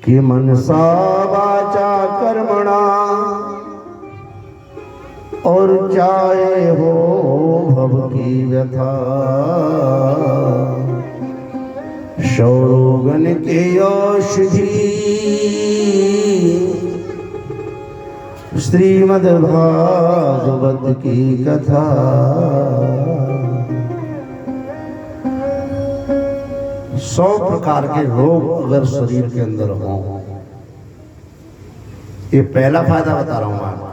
कि मनसा वाचा कर्मणा और चाहे हो भव की व्यथा, शौरोगन के औषधि श्रीमद् भागवत की कथा। 100 प्रकार के रोग अगर शरीर के अंदर हों, ये पहला फायदा बता रहा हूं मैं आपको।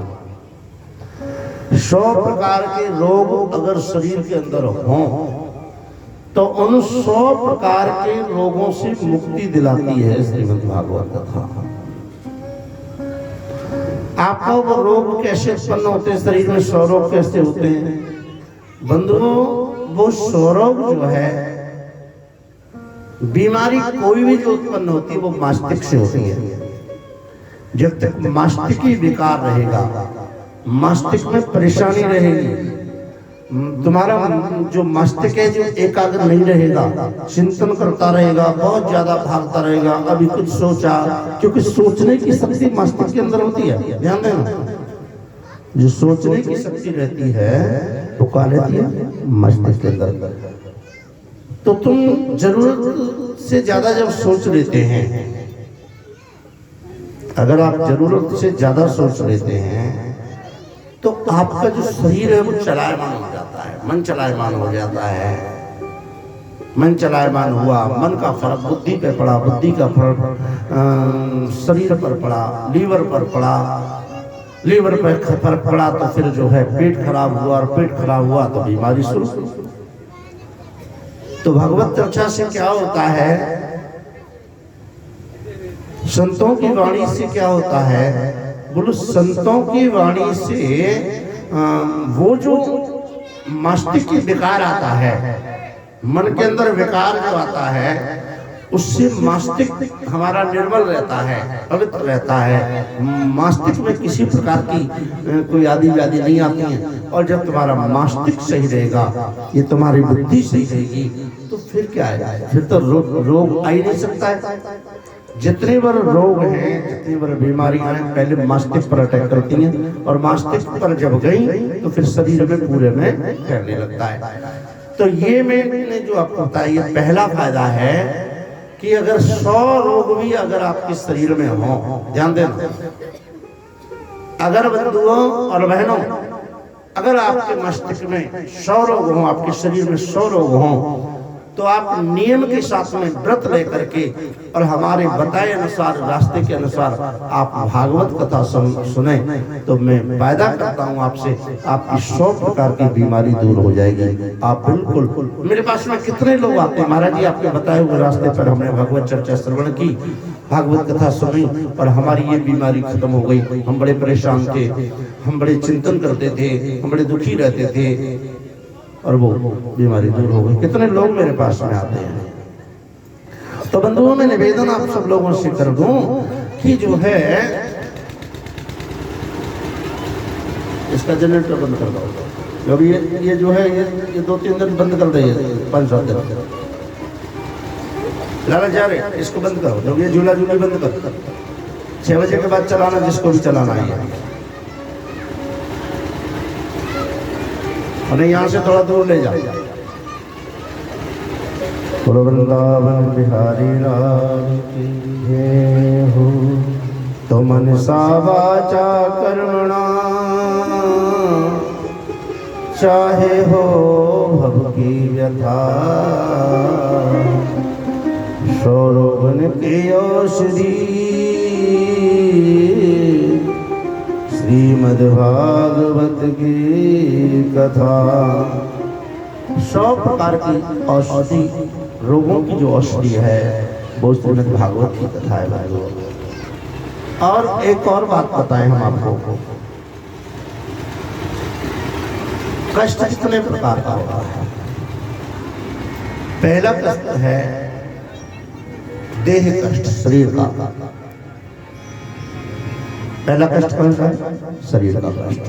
100 प्रकार के रोग अगर शरीर के अंदर हों तो उन 100 प्रकार के रोगों से मुक्ति दिलाती है श्रीमद् भागवत कथा। आपको वो रोग कैसे उत्पन्न होते हैं, शरीर में 100 रोग कैसे होते हैं बंधुओं? वो 100 रोग जो है, बीमारी कोई भी जो उत्पन्न होती है वो मस्तिष्क से होती है। जब तक मस्तिष्क ही विकार रहेगा, मस्तिष्क में परेशानी रहेगी, तुम्हारा जो मस्तिष्क है जो एकाग्र नहीं रहेगा, चिंतन करता रहेगा, बहुत ज्यादा भागता रहेगा, अभी कुछ सोचा, क्योंकि सोचने की शक्ति मस्तिष्क के अंदर होती है। ध्यान देना, जो सोचने की शक्ति रहती है वो क्या रहती है? मस्तिष्क के अंदर। तो तुम जरूरत से ज्यादा जब सोच लेते हैं, अगर आप जरूरत से ज्यादा सोच लेते हैं तो आपका जो शरीर है वो चलायमान हो जाता है, मन चलायमान हो जाता है। मन चलायमान हुआ, मन का फर्क बुद्धि पे पड़ा, बुद्धि का फर्क शरीर पर पड़ा, लीवर पर पड़ा, लीवर पर फर्क पड़ा तो फिर जो है पेट खराब हुआ, और पेट खराब हुआ तो बीमारी शुरू। तो भगवत चर्चा से क्या होता है, संतों की वाणी से क्या होता है? बोलो, संतों की वाणी से वो जो मस्तिष्क की विकार आता है, मन के अंदर विकार जो आता है, उससे मस्तिष्क हमारा निर्मल रहता है, पवित्र रहता है। मस्तिष्क में किसी प्रकार की कोई आदि व्याधि नहीं आती है। और जब तुम्हारा मस्तिष्क सही रहेगा, ये तुम्हारी बुद्धि सही रहेगी, तो फिर क्या है? फिर तो रोग आ ही नहीं सकता है। जितने बार रोग हैं, जितनी बार बीमारियां हैं, पहले मस्तिष्क पर अटैक करती हैं, और मस्तिष्क पर जब गई तो फिर शरीर में पूरे में फैलने लगता है। तो ये मैंने जो आपको बताया, ये पहला फायदा है कि अगर 100 रोग भी अगर आपके शरीर में हो, ध्यान देना, अगर बंधुओं और बहनों, अगर आपके मस्तिष्क में 100 रोग हों, आपके शरीर में 100 रोग हों, तो आप नियम के साथ में व्रत लेकर के और हमारे बताए अनुसार, रास्ते के अनुसार आप भागवत कथा सुने, तो मैं वायदा करता हूँ आपसे, आपकी 100 प्रकार की बीमारी दूर हो जाएगी। आप बिल्कुल, मेरे पास में कितने लोग आते हैं, महाराज जी आपके बताए हुए रास्ते पर हमने भगवत चर्चा श्रवण की, भागवत कथा सुनी और हमारी ये बीमारी खत्म हो गई। हम बड़े परेशान थे, हम बड़े चिंतन करते थे, हम बड़े दुखी रहते थे, और वो बीमारी दूर हो गई। कितने लोग मेरे पास में आते हैं। तो बंधुओं, मैं निवेदन आप सब लोगों से कर दूं कि जो है इसका जनरेटर बंद कर दो। अभी ये जो है ये 2-3 दिन बंद कर दे, 5-7 दिन लाला जा रहे, इसको बंद करो। जब ये झूला झूली बंद कर, 6 बजे के बाद चलाना, जिसको भी चलाना है। और यहाँ से थोड़ा दूर ले जाओ। वृंदावन बिहारी राम की जय हो। तो मनसा वाचा कर्मणा चाहे हो भव की व्यथा, शौरोगन के औषधि श्रीमद् भागवत की कथा। 100 प्रकार की औषधि, रोगों की जो औषधि है वो श्रीमद् भागवत की कथा है भाई। और एक और बात बताएं हम आपको, कष्ट कितने प्रकार का होता है? पहला कष्ट है देह कष्ट, शरीर का। पहला कष्ट कौन सा है? शरीर का कष्ट।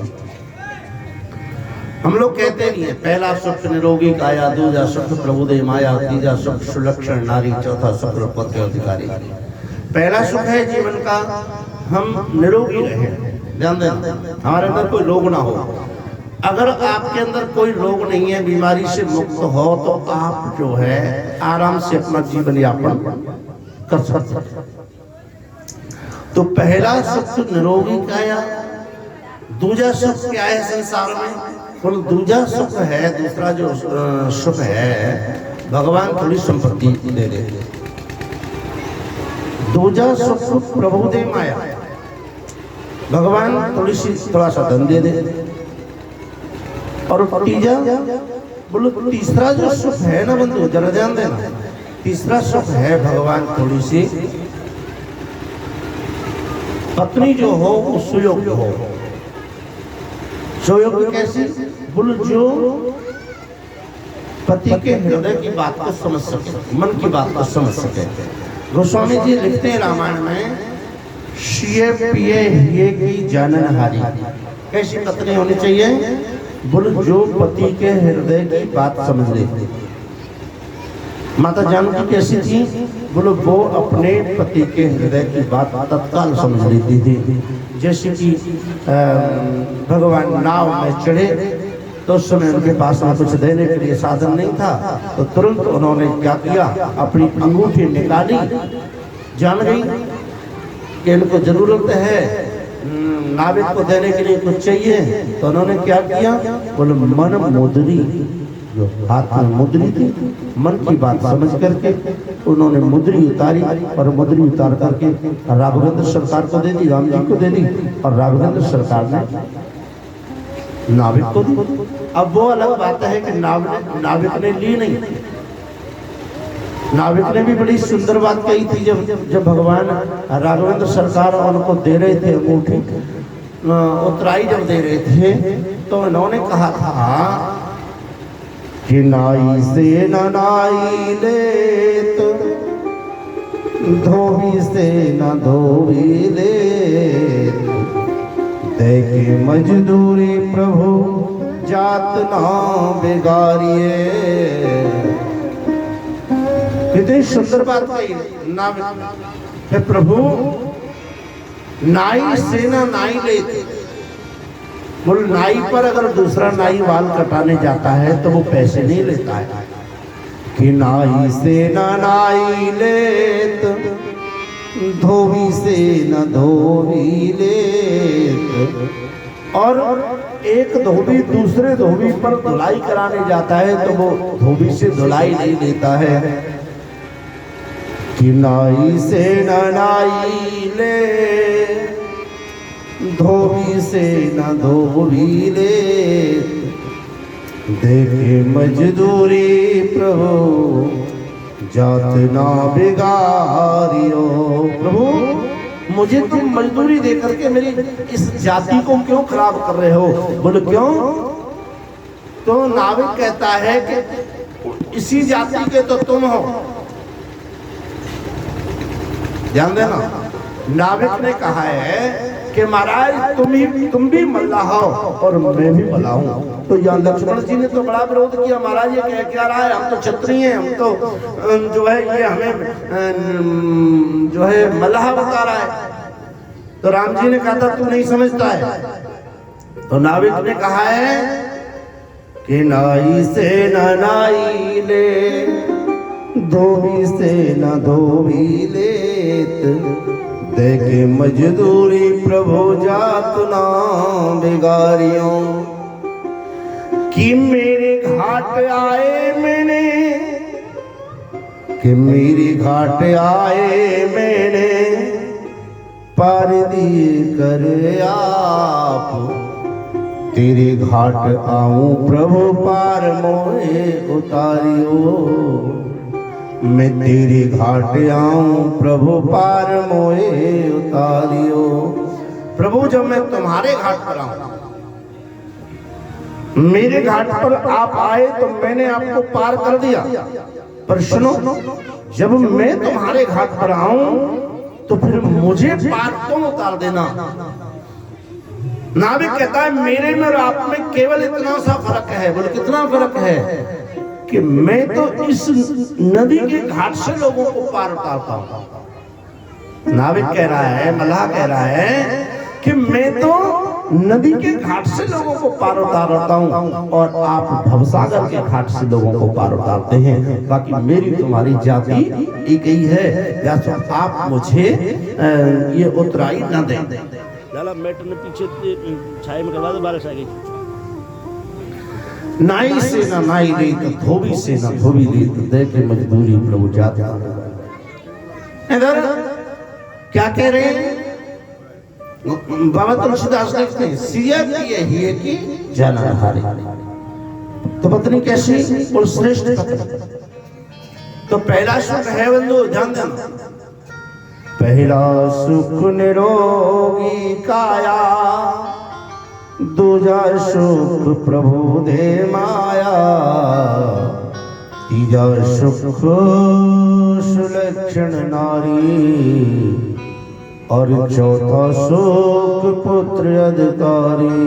हम लोग कहते नहीं है, पहला सुख निरोगी काया, दूजा सुख प्रभुदय माया, तीजा सुख सुलक्षण नारी, चौथा सुख पति अधिकारी। पहला सुख है जीवन का हम निरोगी रहे, ध्यान देना, हमारे अंदर कोई रोग ना हो। अगर आपके अंदर कोई रोग नहीं है, बीमारी से मुक्त हो, तो आप जो है आराम से अपना जीवन यापन कर सकते हैं। तो पहला सुख निरोगी का या दूजा सुख क्या है संसार में? बोल दूजा सुख है, दूसरा जो सुख है भगवान थोड़ी संपत्ति दे दे। दूजा सुख प्रभु दे माया, भगवान थोड़ा सा धन दे दे। और तीजा बोलो तीसरा जो सुख है ना बंधु, जरा ध्यान देना, तीसरा सुख है भगवान थोड़ी सी पत्नी जो हो वो सुयोग्य हो। सुयोग्य कैसी? बोलो जो पति के हृदय की बात को समझ सके, मन की बात को समझ सके। गोस्वामी जी लिखते हैं रामायण में, शिये पिए हिये की जाननहारी। कैसी पत्नी होनी चाहिए? बोलो जो पति के हृदय की बात समझ ले। माता जानकी कैसी थी? बोलो वो अपने पति के हृदय की बात तत्काल समझ लेती थी। जैसे कि भगवान नाव में चढ़े तो उस समय उनके पास में कुछ देने के लिए साधन नहीं था, तो तुरंत उन्होंने क्या किया, अपनी अंगूठी निकाली, जान गई कि इनको जरूरत है नाविक को देने के लिए कुछ चाहिए, तो उन्होंने क्या किया, बोले मन मुद्री, जो हाथ में मुद्री थी, मन की बात समझ करके उन्होंने मुद्री उतारी और मुद्री उतार करके राघवेंद्र सरकार को दे दी, राम जी को दे दी, और राघवेंद्र सरकार ने नाविक को दी। अब वो अलग बात है कि नाविक ने ली नहीं। नाविक ने भी बड़ी सुंदर बात कही थी, जब भगवान राघवेंद्र सरकार उनको दे रहे थे अंगूठी, उतराई जब दे रहे थे, तो इन्होंने कहा था कि नाई से न नाई लेत, धोबी से न धोबी लेत, देखे मजदूरी प्रभु जात ना बिगाड़िए। कितनी सुंदर बात कही ना प्रभु, नाई से ना नाई लेते। बोल नाई पर अगर दूसरा नाई बाल कटाने जाता है तो वो पैसे नहीं लेता है, कि नाई से ना नाई लेत, धोबी से न धोबी लेत। और एक धोबी दूसरे धोबी पर धुलाई कराने जाता है तो वो धोबी से धुलाई नहीं लेता है, कि नाई से न नाई ले, धोबी से न धोबी ले, देखे मजदूरी प्रभु जात ना बिगाड़ियो। प्रभु मुझे तुम मजदूरी दे करके मेरी इस जाति को क्यों खराब कर रहे हो? बोले क्यों? तो नाविक कहता है कि इसी जाति के तो तुम हो। ध्यान देना, नाविक ने कहा है कि महाराज तुम भी मल्लाह हो और मैं भी मल्लाह हूँ। तो यहाँ लक्ष्मण जी ने तो बड़ा विरोध किया, महाराज ये कह क्या रहा है, हम तो क्षत्रिय हैं, हम तो जो है ये हमें जो है मल्लाह बता रहा है। तो राम जी ने कहा था तू नहीं समझता है। तो नाविक ने कहा है कि नाई से न नाई ले, धोबी से न धोबी लेत, देखे मजदूरी प्रभु जात ना बिगाड़ियो। कि मेरे घाट आए मैंने, कि मेरी घाट आए मैंने, पार दिए कर आप, तेरे घाट आऊं प्रभु पार मोहे उतारियो। मैं तेरे घाट आऊं प्रभु पार मोहे उतारियो। प्रभु जब मैं तुम्हारे घाट पर आऊं, मेरे घाट पर आप आए तो मैंने आपको पार कर दिया, पर सुनो जब मैं तुम्हारे घाट पर आऊं तो फिर मुझे पार तुम उतार देना। नाविक कहता है मेरे में और आप में केवल इतना सा फर्क है। बोले कितना फर्क है? कि मैं तो इस नदी के घाट से लोगों को पार उतारता हूं, नाविक कह रहा है, मल्लाह कह रहा है कि मैं तो नदी के घाट से लोगों को पार उतारता हूँ और आप भवसागर के घाट से लोगों को पार उतारते हैं, बाकी मेरी तुम्हारी जाति एक ही है, या तो आप मुझे ये उतराई न दें। मेटर ने पीछे छाए में करवा दो, बारिश आ गई। नाई से न नाई ली तो धोबी से न धोबी ली तो दे के मजदूरी प्रभु जाता। इधर क्या कह रहे हैं बाबा तुलसीदास लिखते हैं, सिया की यही है कि जनहारी। तो पत्नी कैसी? और श्रेष्ठ पत्नी। तो पहला सुख है बंधु, ध्यान देना, पहला सुख निरोगी काया, दूजा सुख प्रभु दे माया, तीजा सुख सुलक्षण नारी, और चौथा सुख पुत्र अधिकारी।